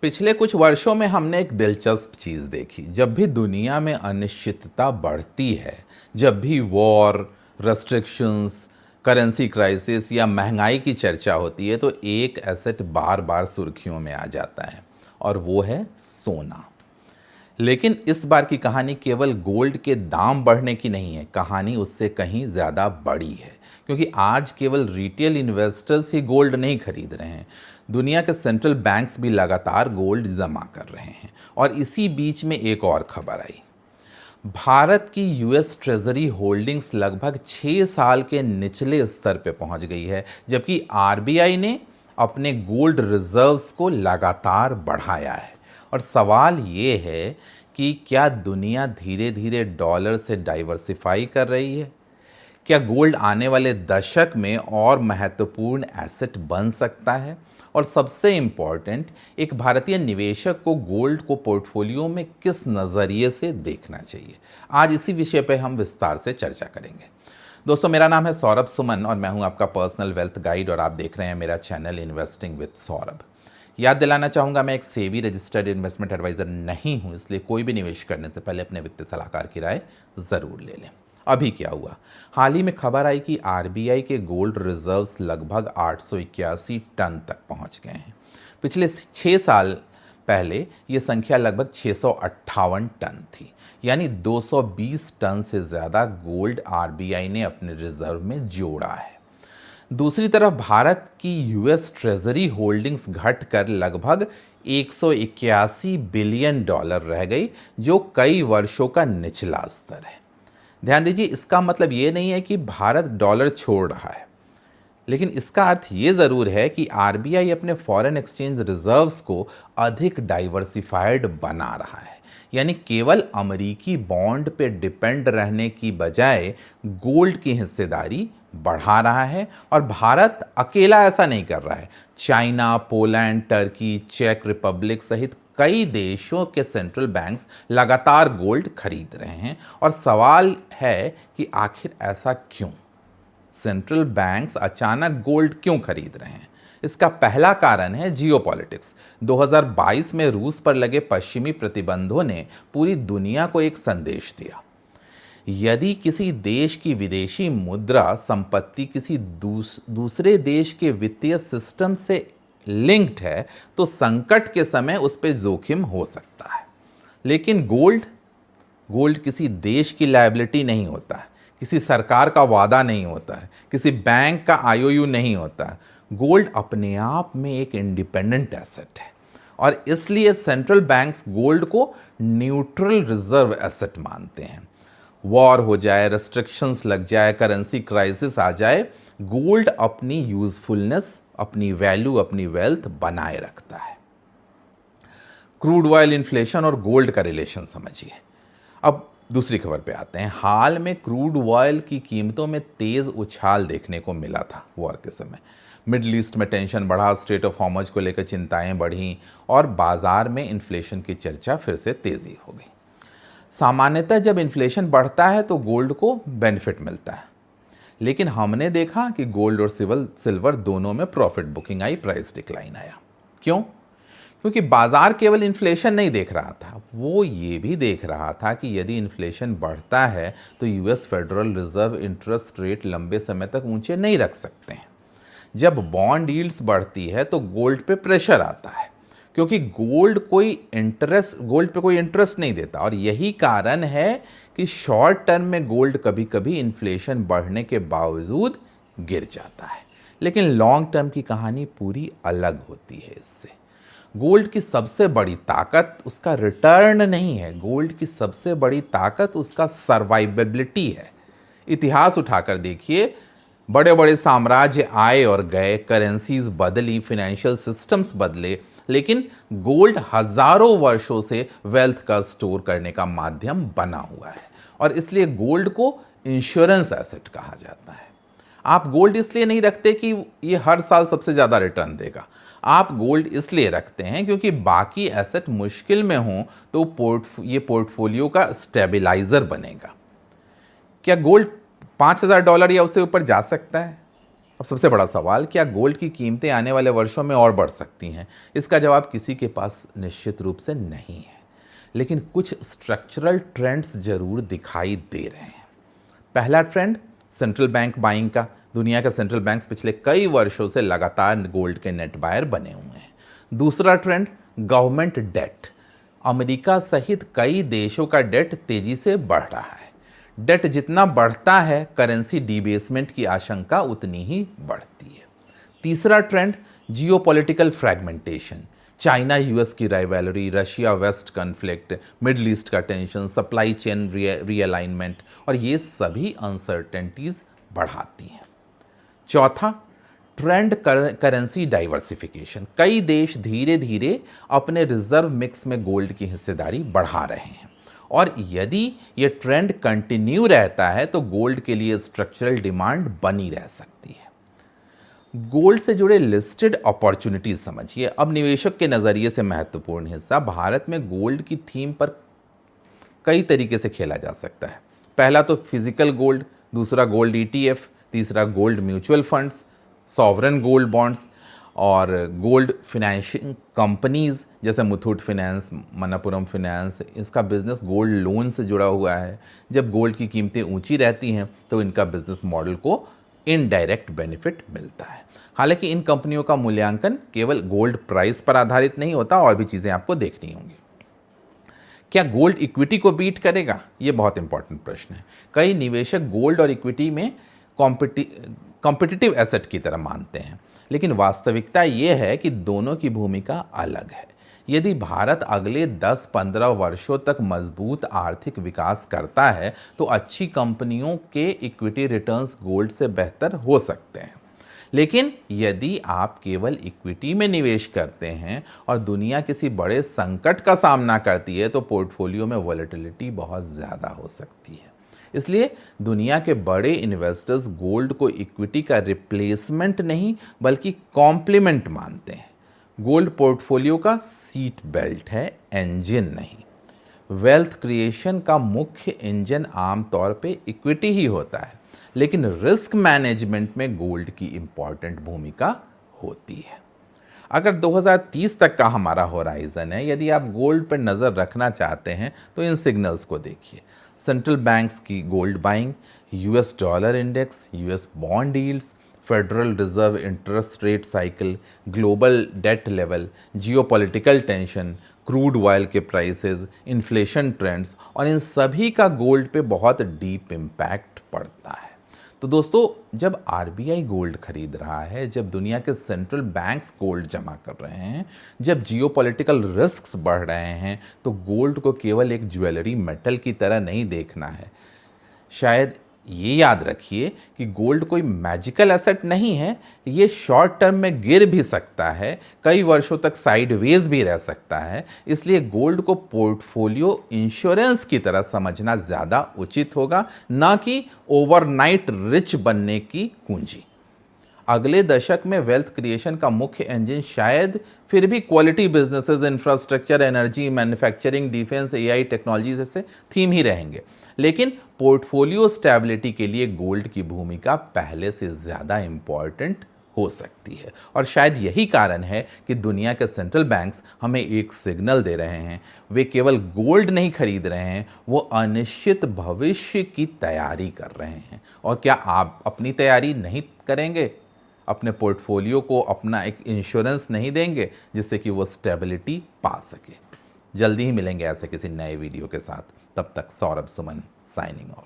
पिछले कुछ वर्षों में हमने एक दिलचस्प चीज़ देखी। जब भी दुनिया में अनिश्चितता बढ़ती है, जब भी वॉर, रेस्ट्रिक्शंस, करेंसी क्राइसिस या महंगाई की चर्चा होती है, तो एक एसेट बार बार सुर्खियों में आ जाता है और वो है सोना। लेकिन इस बार की कहानी केवल गोल्ड के दाम बढ़ने की नहीं है, कहानी उससे कहीं ज़्यादा बड़ी है। क्योंकि आज केवल रिटेल इन्वेस्टर्स ही गोल्ड नहीं खरीद रहे हैं, दुनिया के सेंट्रल बैंक्स भी लगातार गोल्ड जमा कर रहे हैं। और इसी बीच में एक और खबर आई। भारत की यूएस ट्रेजरी होल्डिंग्स लगभग 6 साल के निचले स्तर पर पहुंच गई है, जबकि आरबीआई ने अपने गोल्ड रिजर्व्स को लगातार बढ़ाया है। और सवाल ये है कि क्या दुनिया धीरे धीरे डॉलर से डाइवर्सिफाई कर रही है? क्या गोल्ड आने वाले दशक में और महत्वपूर्ण एसेट बन सकता है? और सबसे इम्पॉर्टेंट, एक भारतीय निवेशक को गोल्ड को पोर्टफोलियो में किस नज़रिए से देखना चाहिए? आज इसी विषय पर हम विस्तार से चर्चा करेंगे। दोस्तों, मेरा नाम है सौरभ सुमन और मैं हूं आपका पर्सनल वेल्थ गाइड और आप देख रहे हैं मेरा चैनल इन्वेस्टिंग विद सौरभ। याद दिलाना चाहूँगा, मैं एक सेबी रजिस्टर्ड इन्वेस्टमेंट एडवाइज़र नहीं हूँ, इसलिए कोई भी निवेश करने से पहले अपने वित्तीय सलाहकार की राय ज़रूर ले लें। अभी क्या हुआ? हाल ही में खबर आई कि आरबीआई के गोल्ड रिजर्व्स लगभग 881 टन तक पहुँच गए हैं। पिछले 6 साल पहले ये संख्या लगभग 658 टन थी, यानी 220 टन से ज़्यादा गोल्ड आरबीआई ने अपने रिजर्व में जोड़ा है। दूसरी तरफ भारत की यूएस ट्रेजरी होल्डिंग्स घटकर लगभग 181 बिलियन डॉलर रह गई, जो कई वर्षों का निचला स्तर है। ध्यान दीजिए, इसका मतलब ये नहीं है कि भारत डॉलर छोड़ रहा है, लेकिन इसका अर्थ ये ज़रूर है कि आरबीआई अपने फॉरेन एक्सचेंज रिजर्व्स को अधिक डाइवर्सिफाइड बना रहा है। यानी केवल अमेरिकी बॉन्ड पे डिपेंड रहने की बजाय गोल्ड की हिस्सेदारी बढ़ा रहा है। और भारत अकेला ऐसा नहीं कर रहा है। चाइना, पोलैंड, टर्की, चेक रिपब्लिक सहित कई देशों के सेंट्रल बैंक्स लगातार गोल्ड खरीद रहे हैं। और सवाल है कि आखिर ऐसा क्यों? सेंट्रल बैंक्स अचानक गोल्ड क्यों खरीद रहे हैं? इसका पहला कारण है जियोपॉलिटिक्स। 2022 में रूस पर लगे पश्चिमी प्रतिबंधों ने पूरी दुनिया को एक संदेश दिया। यदि किसी देश की विदेशी मुद्रा संपत्ति किसी दूसरे देश के वित्तीय सिस्टम से लिंक्ड है, तो संकट के समय उस पर जोखिम हो सकता है। लेकिन गोल्ड किसी देश की लायबिलिटी नहीं होता है, किसी सरकार का वादा नहीं होता है, किसी बैंक का आईओयू नहीं होता है। गोल्ड अपने आप में एक इंडिपेंडेंट एसेट है और इसलिए सेंट्रल बैंक्स गोल्ड को न्यूट्रल रिजर्व एसेट मानते हैं। वॉर हो जाए, रेस्ट्रिक्शंस लग जाए, करेंसी क्राइसिस आ जाए, गोल्ड अपनी यूजफुलनेस, अपनी वैल्यू, अपनी वेल्थ बनाए रखता है। क्रूड ऑयल इन्फ्लेशन और गोल्ड का रिलेशन समझिए। अब दूसरी खबर पे आते हैं। हाल में क्रूड ऑयल की कीमतों में तेज उछाल देखने को मिला था वॉर के समय। मिडल ईस्ट में टेंशन बढ़ा, स्ट्रेट ऑफ हॉर्मुज को लेकर चिंताएं बढ़ी और बाजार में इन्फ्लेशन की चर्चा फिर से तेजी हो गई। सामान्यतः जब इन्फ्लेशन बढ़ता है तो गोल्ड को बेनिफिट मिलता है, लेकिन हमने देखा कि गोल्ड और सिल्वर दोनों में प्रॉफिट बुकिंग आई, प्राइस डिक्लाइन आया। क्यों? क्योंकि बाजार केवल इन्फ्लेशन नहीं देख रहा था, वो ये भी देख रहा था कि यदि इन्फ्लेशन बढ़ता है तो US federal reserve interest rate लंबे समय तक ऊंचे नहीं रख सकते हैं। जब बॉन्ड यील्ड्स बढ़ती है तो गोल्ड पे प्रेशर आता है, क्योंकि गोल्ड पे कोई इंटरेस्ट नहीं देता। और यही कारण है कि शॉर्ट टर्म में गोल्ड कभी कभी इन्फ्लेशन बढ़ने के बावजूद गिर जाता है, लेकिन लॉन्ग टर्म की कहानी पूरी अलग होती है इससे। गोल्ड की सबसे बड़ी ताकत उसका रिटर्न नहीं है, गोल्ड की सबसे बड़ी ताकत उसका सर्वाइवेबिलिटी है। इतिहास उठाकर देखिए, बड़े बड़े साम्राज्य आए और गए, करेंसीज बदली, फाइनेंशियल सिस्टम्स बदले, लेकिन गोल्ड हजारों वर्षों से वेल्थ का स्टोर करने का माध्यम बना हुआ है और इसलिए गोल्ड को इंश्योरेंस एसेट कहा जाता है। आप गोल्ड इसलिए नहीं रखते कि ये हर साल सबसे ज़्यादा रिटर्न देगा, आप गोल्ड इसलिए रखते हैं क्योंकि बाकी एसेट मुश्किल में हों तो ये पोर्टफोलियो का स्टेबलाइजर बनेगा। क्या गोल्ड $5,000 या उससे ऊपर जा सकता है? अब सबसे बड़ा सवाल, क्या गोल्ड की कीमतें आने वाले वर्षों में और बढ़ सकती हैं? इसका जवाब किसी के पास निश्चित रूप से नहीं है, लेकिन कुछ स्ट्रक्चरल ट्रेंड्स जरूर दिखाई दे रहे हैं। पहला ट्रेंड सेंट्रल बैंक बाइंग का। दुनिया के सेंट्रल बैंक्स पिछले कई वर्षों से लगातार गोल्ड के नेट बायर बने हुए हैं। दूसरा ट्रेंड गवर्नमेंट डेट। अमेरिका सहित कई देशों का डेट तेजी से बढ़ रहा है। डेट जितना बढ़ता है, करेंसी डिबेसमेंट की आशंका उतनी ही बढ़ती है। तीसरा trend geopolitical fragmentation. China US की rivalry, Russia west conflict, Middle East का टेंशन, सप्लाई चेन रीअलाइनमेंट, और ये सभी अनसर्टेनिटीज बढ़ाती हैं। चौथा ट्रेंड करेंसी डाइवर्सिफिकेशन। कई देश धीरे धीरे अपने रिजर्व मिक्स में गोल्ड की हिस्सेदारी बढ़ा रहे हैं, और यदि ये ट्रेंड कंटिन्यू रहता है तो गोल्ड के लिए स्ट्रक्चरल डिमांड बनी रह सकती है। गोल्ड से जुड़े लिस्टेड अपॉर्चुनिटीज समझिए। अब निवेशक के नज़रिए से महत्वपूर्ण हिस्सा, भारत में गोल्ड की थीम पर कई तरीके से खेला जा सकता है। पहला तो फिजिकल गोल्ड, दूसरा गोल्ड ईटीएफ, तीसरा gold mutual funds, sovereign gold bonds, और गोल्ड फिनेंशिंग कंपनीज जैसे मुथूट फिनेंस, मनप्पुरम फिनेंस। इसका बिजनेस गोल्ड लोन से जुड़ा हुआ है। जब गोल्ड की कीमतें ऊंची रहती हैं तो इनका बिजनेस मॉडल को इनडायरेक्ट बेनिफिट मिलता है। हालांकि इन कंपनियों का मूल्यांकन केवल गोल्ड प्राइस पर आधारित नहीं होता, और भी चीज़ें आपको देखनी होंगी। क्या गोल्ड इक्विटी को बीट करेगा? ये बहुत इंपॉर्टेंट प्रश्न है। कई निवेशक गोल्ड और इक्विटी में कॉम्पिटिटिव एसेट की तरह मानते हैं, लेकिन वास्तविकता ये है कि दोनों की भूमिका अलग है। यदि भारत अगले 10-15 वर्षों तक मजबूत आर्थिक विकास करता है तो अच्छी कंपनियों के इक्विटी रिटर्न्स गोल्ड से बेहतर हो सकते हैं। लेकिन यदि आप केवल इक्विटी में निवेश करते हैं और दुनिया किसी बड़े संकट का सामना करती है तो पोर्टफोलियो में वॉलेटिलिटी बहुत ज़्यादा हो सकती है। इसलिए दुनिया के बड़े इन्वेस्टर्स गोल्ड को इक्विटी का रिप्लेसमेंट नहीं बल्कि कॉम्प्लीमेंट मानते हैं। गोल्ड पोर्टफोलियो का सीट बेल्ट है, इंजन नहीं। वेल्थ क्रिएशन का मुख्य इंजन आमतौर पे इक्विटी ही होता है, लेकिन रिस्क मैनेजमेंट में गोल्ड की इंपॉर्टेंट भूमिका होती है। अगर 2030 तक का हमारा होराइजन है, यदि आप गोल्ड पर नज़र रखना चाहते हैं तो इन सिग्नल्स को देखिए। सेंट्रल बैंक्स की gold buying, US dollar index, US bond yields, federal reserve interest rate cycle, global debt level, geopolitical tension, crude oil के प्राइसेस, इन्फ्लेशन ट्रेंड्स, और इन सभी का गोल्ड पे बहुत डीप इम्पैक्ट पड़ता है। तो दोस्तों, जब आरबीआई गोल्ड खरीद रहा है, जब दुनिया के सेंट्रल बैंक्स गोल्ड जमा कर रहे हैं, जब जियोपॉलिटिकल रिस्क्स बढ़ रहे हैं, तो गोल्ड को केवल एक ज्वेलरी मेटल की तरह नहीं देखना है। शायद ये याद रखिए कि गोल्ड कोई मैजिकल एसेट नहीं है। ये शॉर्ट टर्म में गिर भी सकता है, कई वर्षों तक साइडवेज भी रह सकता है। इसलिए गोल्ड को पोर्टफोलियो इंश्योरेंस की तरह समझना ज़्यादा उचित होगा, ना कि ओवरनाइट रिच बनने की कुंजी। अगले दशक में वेल्थ क्रिएशन का मुख्य इंजन शायद फिर भी quality businesses, infrastructure, energy, manufacturing, defence, AI technology जैसे थीम ही रहेंगे। लेकिन पोर्टफोलियो स्टेबिलिटी के लिए गोल्ड की भूमिका पहले से ज़्यादा इंपॉर्टेंट हो सकती है, और शायद यही कारण है कि दुनिया के सेंट्रल बैंक्स हमें एक सिग्नल दे रहे हैं। वे केवल गोल्ड नहीं खरीद रहे हैं, वो अनिश्चित भविष्य की तैयारी कर रहे हैं। और क्या आप अपनी तैयारी नहीं करेंगे? अपने पोर्टफोलियो को अपना एक इंश्योरेंस नहीं देंगे जिससे कि वो स्टेबिलिटी पा सके? जल्दी ही मिलेंगे ऐसे किसी नए वीडियो के साथ। तब तक सौरभ सुमन साइनिंग ऑफ।